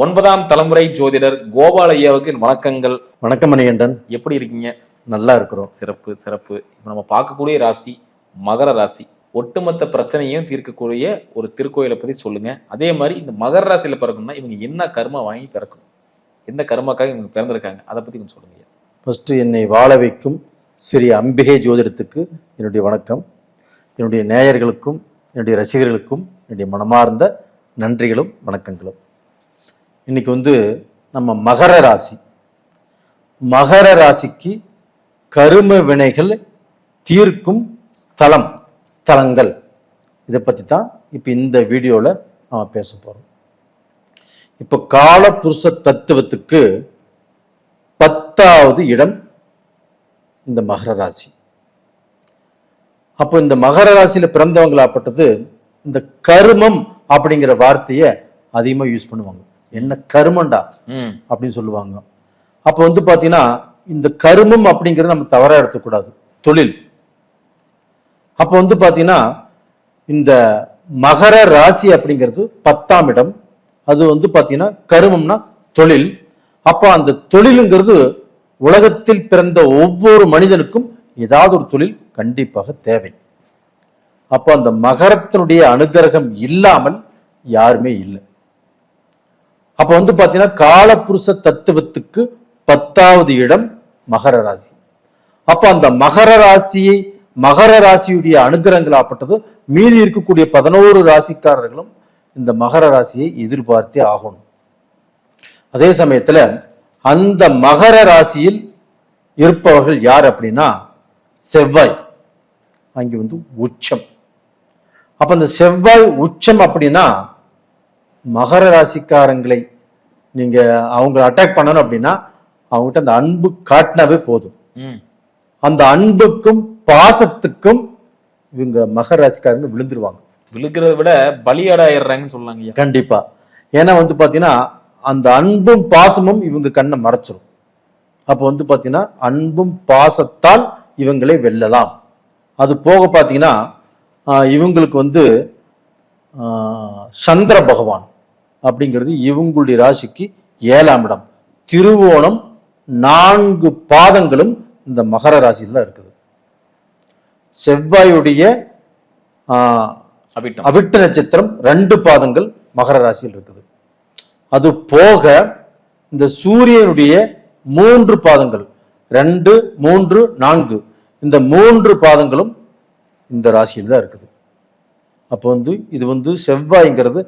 ஒன்பதாம் தலைமுறை ஜோதிடர் கோபால் ஐயாவுக்கு வணக்கங்கள். வணக்கம் மணிகண்டன், எப்படி இருக்கீங்க? நல்லா இருக்கிறோம். சிறப்பு சிறப்பு. இப்போ நம்ம பார்க்கக்கூடிய ராசி மகர ராசி. ஒட்டுமொத்த பிரச்சனையும் தீர்க்கக்கூடிய ஒரு திருக்கோயிலை பத்தி சொல்லுங்க. அதே மாதிரி இந்த மகர ராசியில பிறக்கணும்னா இவங்க என்ன கர்மா வாங்கி பிறக்கணும், எந்த கர்மாக்காக இவங்க பிறந்திருக்காங்க, அதை பத்தி கொஞ்சம் சொல்லுங்க. ஃபர்ஸ்ட் என்னை வாழ வைக்கும் ஸ்ரீ அம்பிகை ஜோதிடத்துக்கு என்னுடைய வணக்கம். என்னுடைய நேயர்களுக்கும் என்னுடைய ரசிகர்களுக்கும் என்னுடைய மனமார்ந்த நன்றிகளும் வணக்கங்களும். இன்னைக்கு நம்ம மகர ராசி. மகர ராசிக்கு கரும வினைகள் தீர்க்கும் ஸ்தலங்கள், இதை பற்றி தான் இப்போ இந்த வீடியோவில் நாம் பேச போகிறோம். இப்போ காலபுருஷ தத்துவத்துக்கு 10வது இடம் இந்த மகர ராசி. அப்போ இந்த மகர ராசியில் பிறந்தவங்களாப்பட்டது இந்த கருமம் அப்படிங்கிற வார்த்தையை அதிகமாக யூஸ் பண்ணுவாங்க. என்ன கருமண்டா அப்படின்னு சொல்லுவாங்க. அப்போ பாத்தீங்கன்னா இந்த கருமம் அப்படிங்கிறது நம்ம தவறா எடுத்துக்கூடாது, தொழில். அப்போ பாத்தீங்கன்னா இந்த மகர ராசி அப்படிங்கிறது 10ஆம் இடம். அது பாத்தீங்கன்னா கருமம்னா தொழில். அப்போ அந்த தொழிலுங்கிறது உலகத்தில் பிறந்த ஒவ்வொரு மனிதனுக்கும் ஏதாவது ஒரு தொழில் கண்டிப்பாக தேவை. அப்போ அந்த மகரத்தினுடைய அனுகிரகம் இல்லாமல் யாருமே இல்லை. அப்ப பாத்தீங்கன்னா காலபுருஷ தத்துவத்துக்கு 10வது இடம் மகர ராசி. அப்ப அந்த மகர ராசியுடைய அனுகிரகங்களாப்பட்டது மீறி இருக்கக்கூடிய 11 ராசிக்காரர்களும் இந்த மகர ராசியை எதிர்பார்த்தே ஆகணும். அதே சமயத்துல அந்த மகர ராசியில் இருப்பவர்கள் யார் அப்படின்னா செவ்வாய் அங்கே உச்சம். அப்ப அந்த செவ்வாய் உச்சம் அப்படின்னா மகர ராசிக்காரங்களை நீங்க அவங்க அட்டாக் பண்ணணும் அப்படின்னா அவங்ககிட்ட அந்த அன்பு காட்டினாவே போதும். அந்த அன்புக்கும் பாசத்துக்கும் இவங்க மகர ராசிக்காரங்க விழுந்துருவாங்க. விழுக்கிறத விட பலியாடாயிடுறாங்கன்னு சொல்லாங்க. கண்டிப்பா. ஏன்னா பாத்தீங்கன்னா அந்த அன்பும் பாசமும் இவங்க கண்ணை மறைச்சிரும். அப்போ பாத்தீங்கன்னா அன்பும் பாசத்தால் இவங்களை வெல்லலாம். அது போக பாத்தீங்கன்னா இவங்களுக்கு சந்திர பகவான் அப்படிங்கிறது இவங்களுடைய ராசிக்கு 7ஆம் இடம். திருவோணம் 4 பாதங்களும் இந்த மகர ராசியில இருக்குது. செவ்வாயுடைய அவிட்ட நட்சத்திரம் 2 பாதங்கள் மகர ராசியில் இருக்குது. அது போக இந்த சூரியனுடைய 3 பாதங்கள் 2, 3, 4 இந்த 3 பாதங்களும் இந்த ராசியில் தான் இருக்குது. அப்போ இது செவ்வாய்ங்கிறது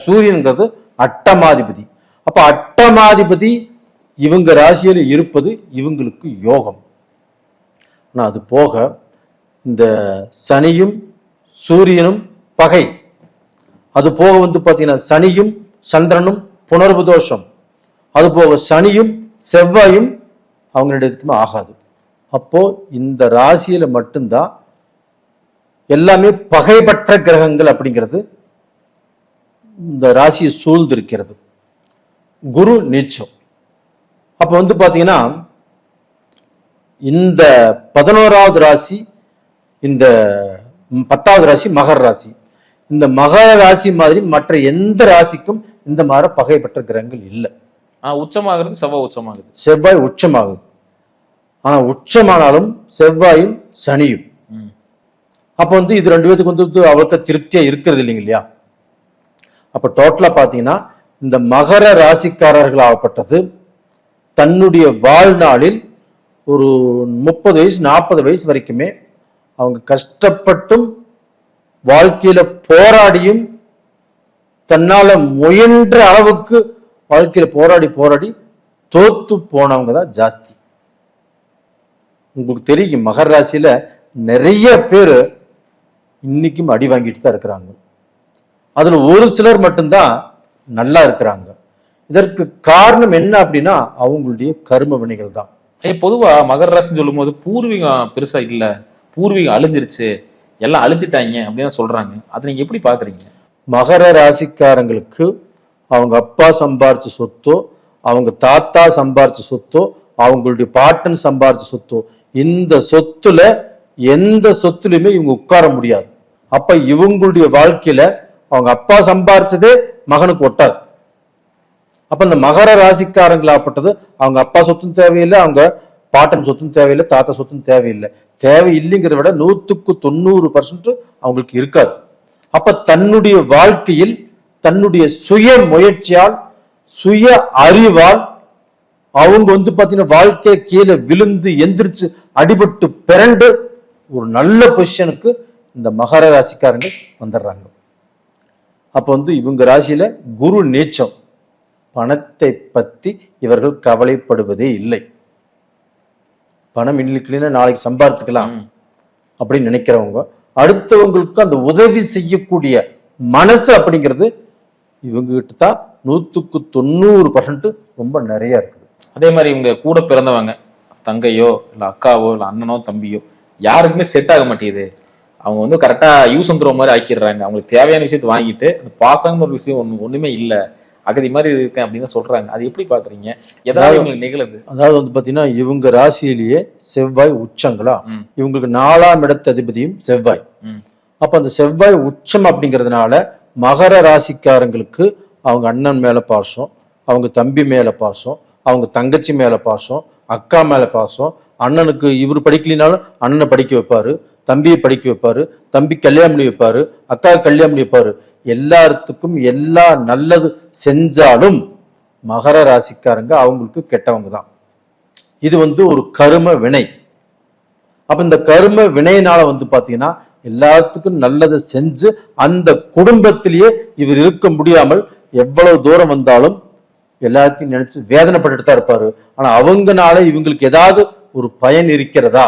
சூரியன்கிறது அட்டமாதிபதி. அப்ப அட்டமாதிபதி இவங்க ராசியில் இருப்பது இவங்களுக்கு யோகம். ஆனா அது போக இந்த சனியும் சூரியனும் பகை. அது போக பாத்தீங்கன்னா சனியும் சந்திரனும் புனர்வு தோஷம். அது போக சனியும் செவ்வாயும் அவங்களிடத்துக்குமே ஆகாது. அப்போ இந்த ராசியில மட்டும்தான் எல்லாமே பகைப்பற்ற கிரகங்கள் அப்படிங்கிறது இந்த ராசியை சூழ்ந்து இருக்கிறது. குரு நீச்சம். அப்ப பாத்தீங்கன்னா இந்த 11வது ராசி, இந்த 10வது ராசி மகர ராசி. இந்த மகர ராசி மாதிரி மற்ற எந்த ராசிக்கும் இந்த மாதிரி பகைப்பற்ற கிரகங்கள் இல்லை. உச்சமாகிறது செவ்வாய் உச்சமாகுது. செவ்வாய் உச்சமாகுது. ஆனா உச்சமானாலும் செவ்வாயும் சனியும். அப்ப இது 2 பேத்துக்கு அவளுக்கு திருப்தியா இருக்கிறது இல்லைங்க இல்லையா? அப்ப டோட்டலா பாத்தீங்கன்னா இந்த மகர ராசிக்காரர்கள் ஆகப்பட்டது தன்னுடைய வாழ்நாளில் ஒரு 30 வயசு 40 வயசு வரைக்குமே அவங்க கஷ்டப்பட்டும் வாழ்க்கையில போராடியும் தன்னால முயன்ற அளவுக்கு வாழ்க்கையில போராடி தோத்து போனவங்க தான் ஜாஸ்தி. உங்களுக்கு தெரியும் மகர ராசியில நிறைய பேர் இன்னைக்கும் அடி வாங்கிட்டு தான் இருக்கிறாங்க. அதுல ஒரு சிலர் மட்டும்தான் நல்லா இருக்கிறாங்க. இதற்கு காரணம் என்ன அப்படின்னா அவங்களுடைய கர்ம வினைகள் தான். பொதுவா மகர ராசின்னு சொல்லும் போது பூர்வீகம் பெருசா இல்ல, பூர்வீகம் அழிஞ்சிருச்சு, எல்லாம் அழிச்சிட்டாங்க அப்படின்னு சொல்றாங்க. அதை நீங்க எப்படி பாக்குறீங்க? மகர ராசிக்காரங்களுக்கு அவங்க அப்பா சம்பாரிச்ச சொத்தோ, அவங்க தாத்தா சம்பாரிச்ச சொத்தோ, அவங்களுடைய பாட்டன் சம்பாரிச்ச சொத்தோ, இந்த சொத்துல எந்த சொத்துலையுமே இவங்க உட்கார முடியாது. அப்ப இவங்களுடைய வாழ்க்கையில அவங்க அப்பா சம்பாரிச்சதே மகனுக்கு ஒட்டாது. அப்ப இந்த மகர ராசிக்காரங்களாப்பட்டது அவங்க அப்பா சொத்தும் தேவையில்லை, அவங்க பாட்டன் சொத்தும் தேவையில்லை, தாத்தா சொத்தும் தேவையில்லை. தேவையில்லைங்கிறத விட 100% அவங்களுக்கு இருக்காது. அப்ப தன்னுடைய வாழ்க்கையில் தன்னுடைய சுய முயற்சியால் சுய அறிவால் அவங்க பாத்தீங்கன்னா வாழ்க்கையை கீழே விழுந்து எந்திரிச்சு அடிபட்டு பிறண்டு ஒரு நல்ல பொசிஷனுக்கு இந்த மகர ராசிக்காரங்க வந்துடுறாங்க. அப்ப இவங்க ராசியில குரு நீச்சம், பணத்தை பத்தி இவர்கள் கவலைப்படுவதே இல்லை. பணம் இல்லைன்னா நாளைக்கு சம்பாரிச்சுக்கலாம் அப்படின்னு நினைக்கிறவங்க, அடுத்தவங்களுக்கு அந்த உதவி செய்யக்கூடிய மனசு அப்படிங்கிறது இவங்க கிட்ட தான் 100% ரொம்ப நிறைய இருக்குது. அதே மாதிரி இவங்க கூட பிறந்தவங்க தங்கையோ இல்ல அக்காவோ இல்ல அண்ணனோ தம்பியோ யாருக்குமே செட் ஆக மாட்டேங்குது. அவங்க கரெக்டா யூஸ் த்ரோ மாதிரி ஆக்கிடுறாங்க. அவங்களுக்கு தேவையான விஷயத்தை வாங்கிட்டு அந்த பாசம்னு ஒரு விஷயம் ஒண்ணுமே இல்லை, அகதி மாதிரி இருக்கேன் அப்படின்னு சொல்றாங்க. அது எப்படி பாக்குறீங்க? ஏதாவது உங்களுக்கு நிகழுது? அதாவது பாத்தீங்கன்னா இவங்க ராசியிலேயே செவ்வாய் உச்சங்களா, இவங்களுக்கு 4ஆம் இடத்து அதிபதியும் செவ்வாய். அப்ப அந்த செவ்வாய் உச்சம் அப்படிங்கிறதுனால மகர ராசிக்காரங்களுக்கு அவங்க அண்ணன் மேல பாசம், அவங்க தம்பி மேல பாசம், அவங்க தங்கச்சி மேல பாசம், அக்கா மேல பாசம். அண்ணனுக்கு இவர் படிக்கலினாலும் அண்ணனை படிக்க வைப்பாரு, தம்பியை படிக்க வைப்பாரு, தம்பி கல்யாணம் பண்ணி வைப்பாரு, அக்கா கல்யாணம் பண்ணி வைப்பாரு. எல்லாத்துக்கும் எல்லா நல்லது செஞ்சாலும் மகர ராசிக்காரங்க அவங்களுக்கு கெட்டவங்க தான். இது ஒரு கரும வினை. அப்ப இந்த கரும வினையினால பாத்தீங்கன்னா எல்லாத்துக்கும் நல்லதை செஞ்சு அந்த குடும்பத்திலேயே இவர் இருக்க முடியாமல் எவ்வளவு தூரம் வந்தாலும் எல்லாத்தையும் நினைச்சு வேதனைப்பட்டு தான் இருப்பாரு. ஆனா அவங்கனால இவங்களுக்கு ஏதாவது ஒரு பயன் இருக்கிறதா,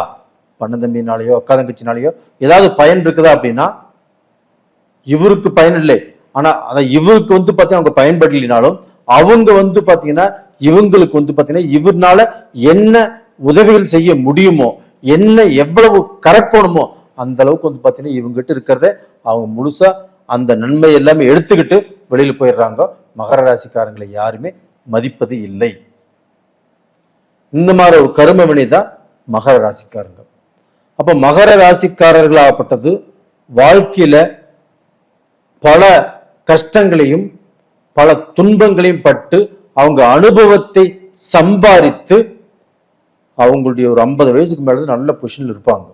பண்ண தம்பினாலேயோ அக்கா தங்கச்சினாலேயோ ஏதாவது பயன் இருக்குதா அப்படின்னா இவருக்கு பயன் இல்லை. ஆனா அதை இவருக்கு பாத்தீங்கன்னா அவங்க பயன்படலினாலும் அவங்க பாத்தீங்கன்னா இவங்களுக்கு பாத்தீங்கன்னா இவர்னால என்ன உதவிகள் செய்ய முடியுமோ, என்ன எவ்வளவு கறக்கணுமோ அந்த அளவுக்கு பாத்தீங்கன்னா இவங்க கிட்ட இருக்கிறத அவங்க முழுசா அந்த நன்மை எல்லாமே எடுத்துக்கிட்டு வெளியில போயிடுறாங்க. மகர ராசிக்காரங்களை யாருமே மதிப்பது இல்லை. இந்த மாதிரி ஒரு கரும வினை தான் மகர ராசிக்காரங்க. அப்ப மகர ராசிக்காரர்களாகப்பட்டது வாழ்க்கையில பல கஷ்டங்களையும் பல துன்பங்களையும் பட்டு அவங்க அனுபவத்தை சம்பாதித்து அவங்களுடைய ஒரு 50 வயசுக்கு மேல நல்ல பொசிஷன்ல இருப்பாங்க.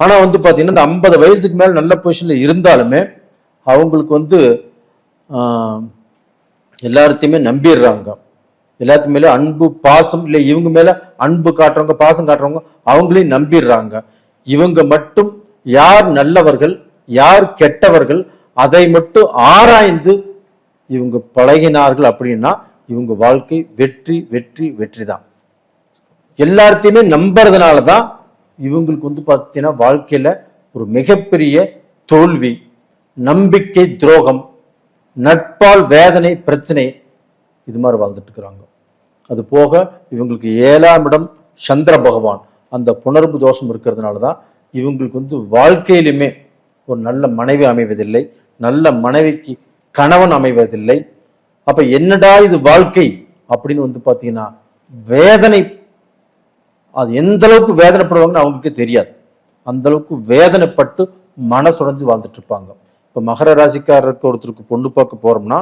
ஆனா பாத்தீங்கன்னா இந்த 50 வயசுக்கு மேல நல்ல பொசிஷன்ல இருந்தாலுமே அவங்களுக்கு எல்லாத்தையுமே நம்பிடுறாங்க. எல்லாத்துக்கு மேல அன்பு பாசம் இல்லை, இவங்க மேல அன்பு காட்டுறவங்க பாசம் காட்டுறவங்க அவங்களையும் நம்பிடுறாங்க. இவங்க மட்டும் யார் நல்லவர்கள் யார் கெட்டவர்கள் அதை மட்டும் ஆராய்ந்து இவங்க பழகினார்கள் அப்படின்னா இவங்க வாழ்க்கை வெற்றி வெற்றி வெற்றி தான். எல்லாத்தையுமே நம்புறதுனாலதான் இவங்களுக்கு பார்த்தீங்கன்னா வாழ்க்கையில ஒரு மிகப்பெரிய தோல்வி, நம்பிக்கை துரோகம், நட்பால் வேதனை பிரச்சனை இது மாதிரி வாழ்ந்துட்டு இருக்கிறாங்க. அது போக இவங்களுக்கு 7ஆம் இடம் சந்திர பகவான் அந்த புணர்வு தோஷம் இருக்கிறதுனாலதான் இவங்களுக்கு வாழ்க்கையிலுமே ஒரு நல்ல மனைவி அமைவதில்லை, நல்ல மனைவிக்கு கணவன் அமைவதில்லை. அப்ப என்னடா இது வாழ்க்கை அப்படின்னு பாத்தீங்கன்னா வேதனை, அது எந்த அளவுக்கு வேதனைப்படுவாங்கன்னு அவங்களுக்கு தெரியாது. அந்த அளவுக்கு வேதனைப்பட்டு மனசுடைஞ்சு வாழ்ந்துட்டு இருப்பாங்க. இப்ப மகர ராசிக்காரருக்கு ஒருத்தருக்கு பொண்ணு பார்க்க போறோம்னா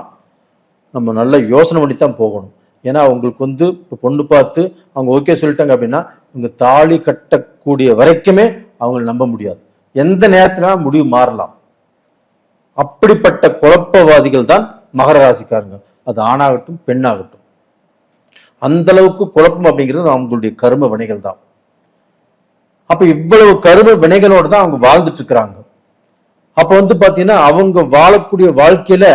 நம்ம நல்ல யோசனை பண்ணி தான் போகணும். ஏன்னா அவங்களுக்கு இப்போ பொண்ணு பார்த்து அவங்க ஓகே சொல்லிட்டாங்க அப்படின்னா இவங்க தாலி கட்டக்கூடிய வரைக்குமே அவங்களை நம்ப முடியாது. எந்த நேரத்துல முடிவு மாறலாம். அப்படிப்பட்ட குழப்பவாதிகள் தான் மகர ராசிக்காரங்க. அது ஆணாகட்டும் பெண்ணாகட்டும். அந்த அளவுக்கு குழப்பம் அப்படிங்கிறது அவங்களுடைய கரும வினைகள் தான். அப்ப இவ்வளவு கரும வினைகளோடு தான் அவங்க வாழ்ந்துட்டு இருக்கிறாங்க. அப்ப பாத்தீங்கன்னா அவங்க வாழக்கூடிய வாழ்க்கையில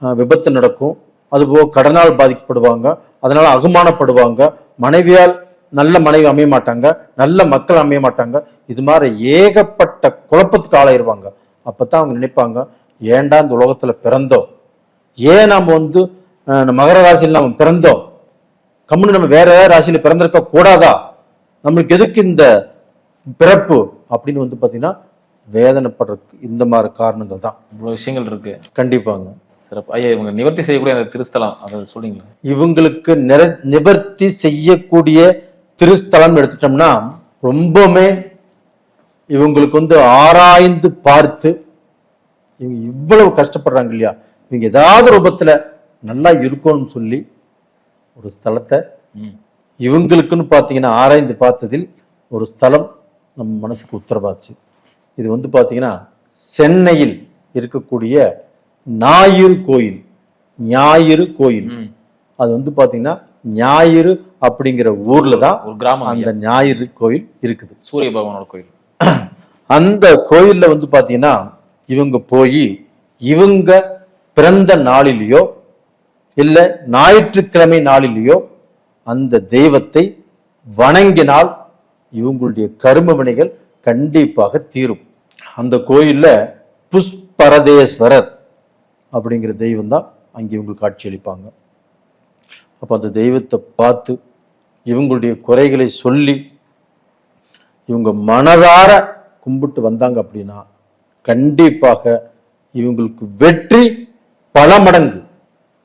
விபத்து நடக்கும், அதுபோக கடனால் பாதிக்கப்படுவாங்க, அதனால அகுமானப்படுவாங்க, மனைவியால் நல்ல மனைவி அமைய மாட்டாங்க, நல்ல மக்கள் அமைய மாட்டாங்க. இது மாதிரி ஏகப்பட்ட குழப்பத்துக்கு ஆளாயிருவாங்க. அப்பதான் அவங்க நினைப்பாங்க, ஏன்டா இந்த உலகத்துல பிறந்தோம், ஏன் நாம மகர ராசியில் நாம பிறந்தோம், கம்முன்னு நம்ம வேற ஏதாவது ராசியில பிறந்திருக்க கூடாதா, நம்மளுக்கு எதுக்கு இந்த பிறப்பு அப்படின்னு பாத்தீங்கன்னா வேதனைப்படுறதுக்கு இந்த மாதிரி காரணங்கள் தான். இவ்வளவு விஷயங்கள் இருக்கு. கண்டிப்பாங்க. சிறப்பு. ஐயா, இவங்க நிவர்த்தி செய்யக்கூடிய அந்த திருஸ்தலம் அதை சொல்றீங்களா? இவங்களுக்கு நிவர்த்தி செய்யக்கூடிய திருஸ்தலம் எடுத்துட்டோம்னா ரொம்பவுமே இவங்களுக்கு ஆராய்ந்து பார்த்து இவங்க இவ்வளவு கஷ்டப்படுறாங்க இல்லையா, இவங்க ஏதாவது ரூபத்துல நல்லா இருக்கணும்னு சொல்லி ஒரு ஸ்தலத்தை ம். இவங்களுக்குன்னு பார்த்தீங்கன்னா ஆராய்ந்து பார்த்ததில் ஒரு ஸ்தலம் நம்ம மனசுக்கு உத்தரவாச்சு. இது வந்து பார்த்தீங்கன்னா சென்னையில் இருக்கக்கூடிய ஞாயிறு கோயில். ஞாயிறு கோயில் ம். அது வந்து பார்த்தீங்கன்னா ஞாயிறு அப்படிங்கிற ஊர்ல தான் ஒரு கிராமம் அந்த ஞாயிறு கோயில் இருக்குது. சூரிய பகவானோட கோயில். அந்த கோயில்ல வந்து பார்த்தீங்கன்னா இவங்க போய் இவங்க பிறந்த நாளிலேயோ இல்ல ஞாயிற்றுக்கிழமை நாளிலேயோ அந்த தெய்வத்தை வணங்கினால் இவங்களுடைய கர்ம வினைகள் கண்டிப்பாக தீரும். அந்த கோயில்ல புஷ்பரதேஸ்வரர் அப்படிங்கிற தெய்வம் தான் அங்கே இவங்களுக்கு காட்சி அளிப்பாங்க. அப்ப அந்த தெய்வத்தை பார்த்து இவங்களுடைய குறைகளை சொல்லி இவங்க மனதார கும்பிட்டு வந்தாங்க அப்படின்னா கண்டிப்பாக இவங்களுக்கு வெற்றி பல மடங்கு.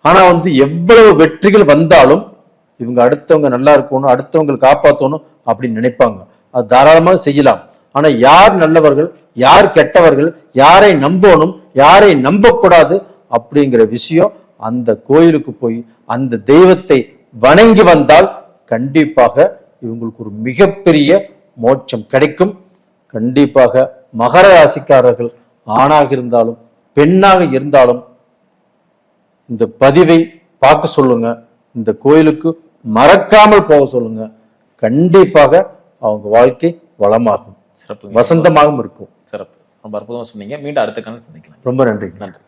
ஆனா வந்து எவ்வளவு வெற்றிகள் வந்தாலும் இவங்க அடுத்தவங்க நல்லா இருக்கணும், அடுத்தவங்களை காப்பாற்றணும் அப்படின்னு நினைப்பாங்க. அது தாராளமாக செய்யலாம். ஆனா யார் நல்லவர்கள், யார் கெட்டவர்கள், யாரை நம்பணும், யாரை நம்பக்கூடாது அப்படிங்கிற விஷயம் அந்த கோயிலுக்கு போய் அந்த தெய்வத்தை வணங்கி வந்தால் கண்டிப்பாக இவங்களுக்கு ஒரு மிகப்பெரிய மோட்சம் கிடைக்கும். கண்டிப்பாக மகர ராசிக்காரர்கள் ஆணாக இருந்தாலும் பெண்ணாக இருந்தாலும் இந்த பதிவை பார்க்க சொல்லுங்க, இந்த கோயிலுக்கு மறக்காமல் போக சொல்லுங்க. கண்டிப்பாக அவங்க வாழ்க்கை வளமாகும், சிறப்பு. வசந்தமாகவும் இருக்கும். சிறப்பு. ரொம்ப அற்புதமா சொன்னீங்க. மீண்டும் அடுத்த கணக்கு சந்திக்கலாம். ரொம்ப நன்றி. நன்றி.